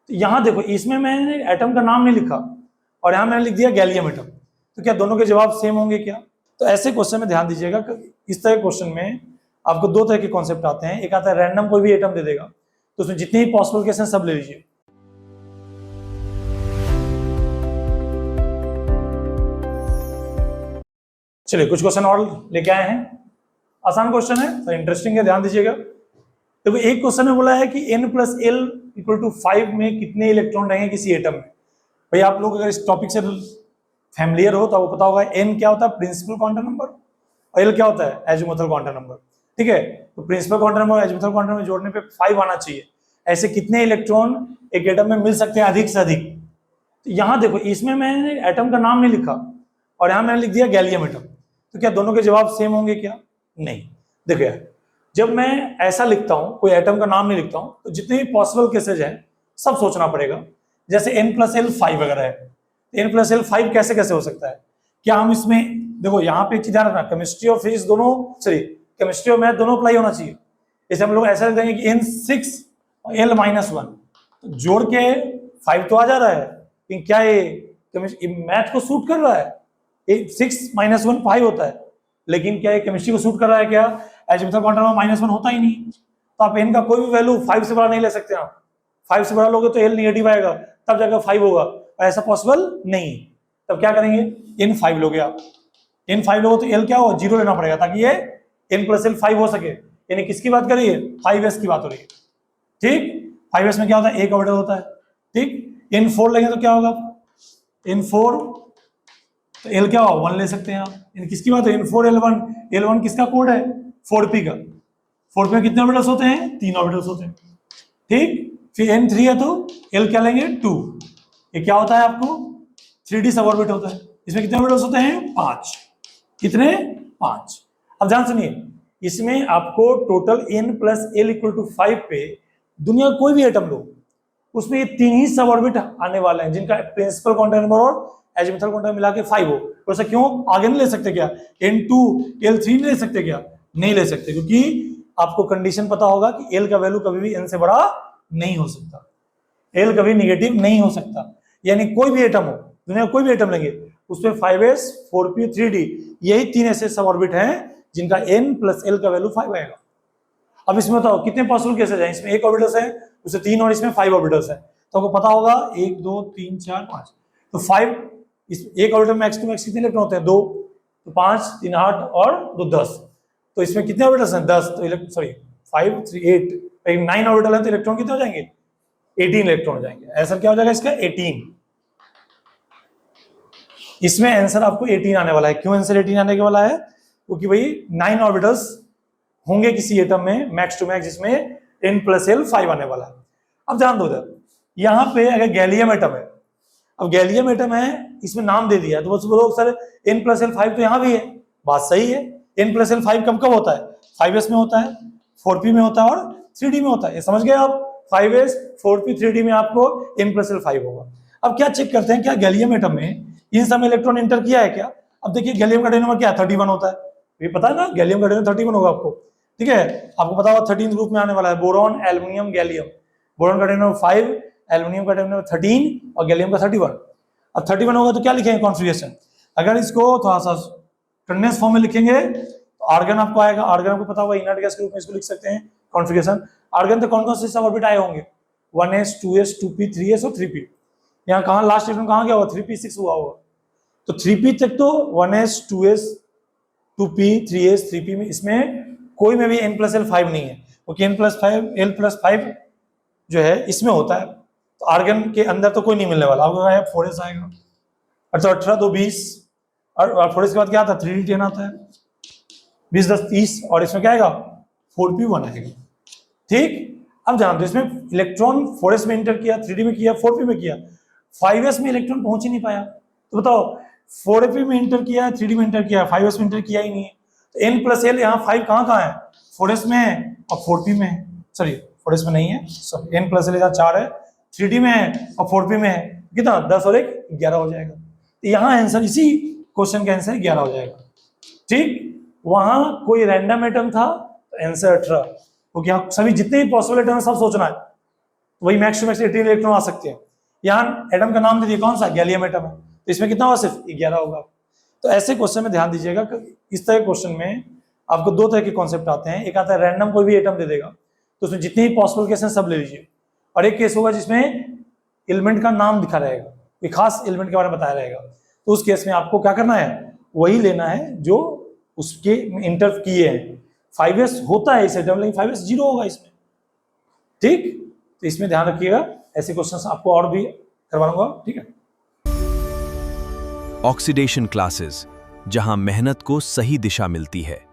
तो यहाँ देखो, इसमें मैंने एटम का नाम नहीं लिखा और यहाँ मैंने लिख दिया गैलियम एटम, तो क्या दोनों के जवाब सेम होंगे क्या? तो ऐसे क्वेश्चन में ध्यान दीजिएगा कि इस तरह के क्वेश्चन में आपको दो तरह के कॉन्सेप्ट आते हैं। एक आता है रैंडम, कोई भी एटम दे देगा, तो उसमें जितने ही पॉसिबल केस हैं सब ले लीजिए। चलिए कुछ क्वेश्चन और लेके आए हैं, आसान क्वेश्चन है, तो इंटरेस्टिंग है, ध्यान दीजिएगा। देखो एक क्वेश्चन में बोला है कि n+l=5 में कितने इलेक्ट्रॉन रहेंगे किसी एटम में। भाई आप लोग अगर इस टॉपिक से फैमिलियर हो तो आपको पता होगा n क्या होता है, प्रिंसिपल क्वांटम नंबर, और l क्या होता है, एजिमुथल क्वांटम नंबर। ठीक है, तो प्रिंसिपल क्वांटम नंबर और एजिमुथल क्वांटम नंबर जोड़ने पे 5 आना चाहिए। ऐसे कितने इलेक्ट्रॉन एक एटम में मिल सकते हैं अधिक से अधिक? तो यहाँ देखो, इसमें मैंने एटम का नाम नहीं लिखा और यहाँ मैंने लिख दिया गैलियम एटम, तो क्या दोनों के जवाब सेम होंगे क्या? नहीं। देखो यार, जब मैं ऐसा लिखता हूं, कोई एटम का नाम नहीं लिखता हूं, तो जितने भी पॉसिबल केसेज हैं सब सोचना पड़ेगा। जैसे n+l 5 वगैरह है, n+l 5 कैसे कैसे हो सकता है? क्या हम इसमें, देखो यहाँ पे एक चीज ध्यान रखना, केमिस्ट्री और फिजिक्स दोनों, सॉरी केमिस्ट्री और मैथ दोनों अप्लाई होना चाहिए। जैसे हम लोग ऐसा लिख देंगे कि n6 और l-1, तो जोड़ के 5 तो आ जा रहा है, लेकिन क्या ये मैथ को सूट कर रहा है? 6 - 1 5 होता है, लेकिन क्या ये केमिस्ट्री को सूट कर रहा है क्या? एजिमुथल क्वांटम नंबर -1 होता ही नहीं। तो आप n का कोई भी वैल्यू 5 से बड़ा नहीं ले सकते। आप 5 से बड़ा लोगे तो l नेगेटिव आएगा, तब जाकर 5 होगा, और ऐसा पॉसिबल नहीं। तब क्या करेंगे, n5 लोगे आप, n5 लोगे तो l क्या हो, 0 लेना पड़ेगा, ताकि ये n+l 5 हो सके। यानी किसकी बात करिए, 5s की बात हो रही है। ठीक, 5s में क्या होता है, एक ऑर्बिटल होता है। ठीक, n4 लेंगे तो क्या होगा, n4 तो l क्या होगा, 1 ले सकते हैं आप। किसकी बात है, n4 l1, l1 किसका कोड है, 4p का। 4p में कितने ऑर्बिटल्स होते हैं, 3 ऑर्बिटल्स होते हैं। ठीक, फिर n3 है तो l क्या लेंगे, 2। ये क्या होता है आपको, 3d सब ऑर्बिट होता है। इसमें कितने ऑर्बिटल्स होते हैं, 5। कितने, 5। अब ध्यान सुनिए, इसमें आपको टोटल n+l=5 पे दुनिया कोई भी एटम लो, उसमें ये 3 ही सब ऑर्बिट आने वाले हैं, जिनका प्रिंसिपल क्वांटम नंबर और एजिमुथल क्वांटम मिला के 5 हो। तो ऐसा क्यों, आगे नहीं ले सकते क्या, n2 l3 नहीं ले सकते क्या? नहीं ले सकते, क्योंकि आपको कंडीशन पता होगा कि l का वैल्यू कभी भी n से बड़ा नहीं हो सकता, l कभी नेगेटिव नहीं हो सकता। यानी कोई भी एटम हो, दुनिया कोई भी एटम लेंगे, उसमें 5s 4p 3d, यही 3 ऐसे सब ऑर्बिट हैं जिनका n+l का वैल्यू 5 आएगा। अब इसमें बताओ कितने पॉसिबल केसेस हैं, इसमें एक ऑर्बिटल्स है, उससे 3 और इसमें 5 ऑर्बिटल्स है, तो आपको पता होगा 1 2 3 4 5, तो 5 इस एक ऑर्बिटल में x टू x कितने इलेक्ट्रॉन होते हैं, 2, तो 5 3 8 और 2 10, तो इसमें कितने ऑर्बिटल्स हैं, 10, तो सॉरी 5 3 8, 9 ऑर्बिटल है, तो इलेक्ट्रॉन कितने हो जाएंगे, 18 इलेक्ट्रॉन हो जाएंगे। आंसर क्या हो जाएगा इसका, 18। इसमें आंसर आपको 18 आने वाला है। क्यों आंसर 18 आने वाला है, क्योंकि भाई 9 ऑर्बिटल्स होंगे किसी एटम में मैक्स टू मैक्स, जिसमें n+l 5 आने वाला है। अब ध्यान दो इधर, यहाँ पे अगर गैलियम एटम है, अब गैलियम एटम है, इसमें नाम दे दिया है, तो बस बोलो सर n+l 5 तो यहाँ भी है, बात सही है। n+l 5 कब कब होता है, 5s में होता है, 4p में होता है और 3d में होता है। ये समझ गए आप, 5s 4p 3d में आपको n+l 5 होगा। अब क्या चेक करते हैं, क्या गैलियम एटम में इन सब इलेक्ट्रॉन इंटर किया है क्या? अब देखिए गैलियम का एटम नंबर क्या है, 31 होता है, ये पता है ना, गैलियम का एटम 31 होगा आपको। ठीक है, आपको पता होगा 13 ग्रुप में आने वाला है, बोरॉन एल्युमिनियम गैलियम। बोरॉन का एटम नंबर 5, एल्युमिनियम का एटम नंबर 13 और गैलियम का 31। अब 31 होगा तो क्या लिखेंगे, कॉन्फ़िगरेशन। अगर इसको थोड़ा सा कंडेंस फॉर्म में लिखेंगे तो आर्गन आपको आएगा, आर्गन आपको पता होगा इनर्ट गैस के रूप में इसको लिख सकते हैं कॉन्फ़िगरेशन। आर्गन तो कौन कौन से सब ऑर्बिट आए होंगे, 1s 2s 2p 3s और 3p। यहाँ कहाँ लास्ट इलेक्ट्रॉन कहाँ गया होगा, 3p 6 हुआ होगा, तो 3p तक तो 1s 2s 2p 3s 3p में, इसमें कोई में भी n+l 5 नहीं है, क्योंकि l+5 जो है इसमें होता है, तो आर्गन के अंदर तो कोई नहीं मिलने वाला। आपको 4s आएगा, अच्छा 18 2 20, और 4s के बाद क्या आता है, 3d 10 आता है, 20 10 30, और इसमें क्या आएगा, 4p 1 आएगा। ठीक, अब ध्यान दो, इसमें इलेक्ट्रॉन 4s में इंटर किया, 3d में किया, 4p में किया, 5s में इलेक्ट्रॉन पहुंच ही नहीं पाया। तो बताओ 4p में इंटर किया, 3d में इंटर किया, 5s में इंटर किया ही नहीं है, तो n+l यहाँ 5 कहाँ है, 4s में है और 4p में है, सॉरी 4s में नहीं है, सॉरी n+l यहाँ 4 है, 3d में है और 4p में है, कितना 10 और 1 11 हो जाएगा। तो यहाँ आंसर, इसी क्वेश्चन का आंसर 11 हो जाएगा। ठीक, वहां कोई रैंडम एटम था तो आंसर 18, क्योंकि यहाँ सभी जितने भी पॉसिबल एटम है सब सोचना है, वही मैक्स टू मैक्स 18 इलेक्ट्रॉन आ सकते हैं। यहाँ एटम का नाम दे दिया, कौन सा, गैलियम एटम है, तो इसमें कितना होगा, सिर्फ 11 होगा। तो ऐसे क्वेश्चन में ध्यान दीजिएगा कि इस तरह के क्वेश्चन में आपको दो तरह के कॉन्सेप्ट आते हैं। एक आता है रैंडम कोई भी एटम दे देगा, तो उसमें जितने ही पॉसिबल केस हैं सब ले लीजिए, और एक केस होगा जिसमें एलिमेंट का नाम दिखा रहेगा, कोई खास एलिमेंट के बारे में बताया रहेगा, तो उस केस में आपको क्या करना है, वही लेना है जो उसके इंटर किए हैं। 5s होता है इस एटम, लेकिन 5s 0 होगा इसमें, ठीक। तो इसमें ध्यान रखिएगा, ऐसे क्वेश्चंस आपको और भी करवाऊंगा, ठीक है। ऑक्सीडेशन क्लासेस, जहां मेहनत को सही दिशा मिलती है।